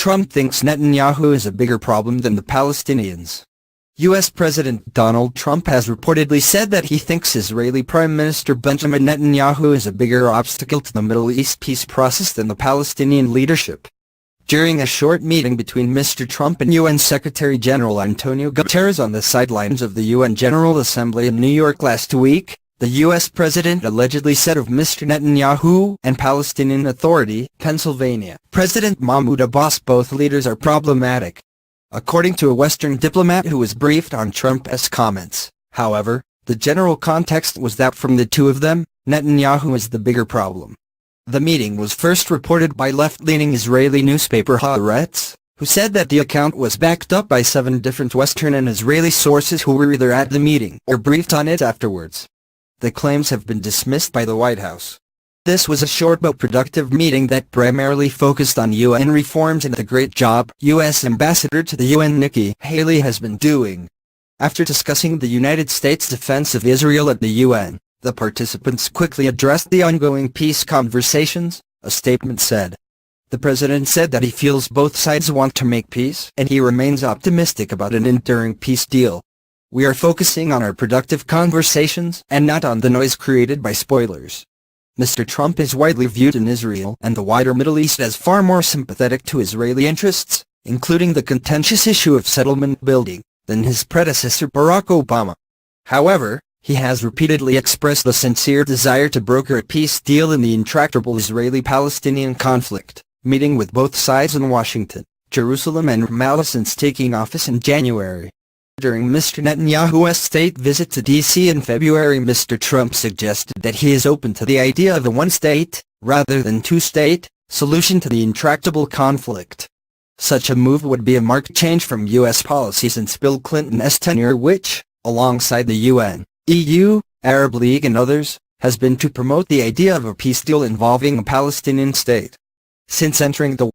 Trump thinks Netanyahu is a bigger problem than the Palestinians. U.S. President Donald Trump has reportedly said that he thinks Israeli Prime Minister Benjamin Netanyahu is a bigger obstacle to the Middle East peace process than the Palestinian leadership. During a short meeting between Mr. Trump and UN Secretary-General Antonio Guterres on the sidelines of the UN General Assembly in New York last week, the U.S. President allegedly said of Mr. Netanyahu and Palestinian Authority, Pennsylvania, President Mahmoud Abbas, both leaders are problematic. According to a Western diplomat who was briefed on Trump's comments, however, the general context was that from the two of them, Netanyahu is the bigger problem. The meeting was first reported by left-leaning Israeli newspaper Haaretz, who said that the account was backed up by 7 different Western and Israeli sources who were either at the meeting or briefed on it afterwards. The claims have been dismissed by the White House. This was a short but productive meeting that primarily focused on UN reforms and the great job U.S. Ambassador to the UN Nikki Haley has been doing. After discussing the United States defense of Israel at the UN, the participants quickly addressed the ongoing peace conversations, a statement said. The president said that he feels both sides want to make peace and he remains optimistic about an enduring peace deal. We are focusing on our productive conversations and not on the noise created by spoilers. Mr. Trump is widely viewed in Israel and the wider Middle East as far more sympathetic to Israeli interests, including the contentious issue of settlement building, than his predecessor Barack Obama. However, he has repeatedly expressed a sincere desire to broker a peace deal in the intractable Israeli-Palestinian conflict, meeting with both sides in Washington, Jerusalem and Ramallah since taking office in January. During Mr. Netanyahu's state visit to D.C. in February, Mr. Trump suggested that he is open to the idea of a one-state, rather than two-state, solution to the intractable conflict. Such a move would be a marked change from U.S. policy since Bill Clinton's tenure, which, alongside the UN, EU, Arab League and others, has been to promote the idea of a peace deal involving a Palestinian state. Since entering the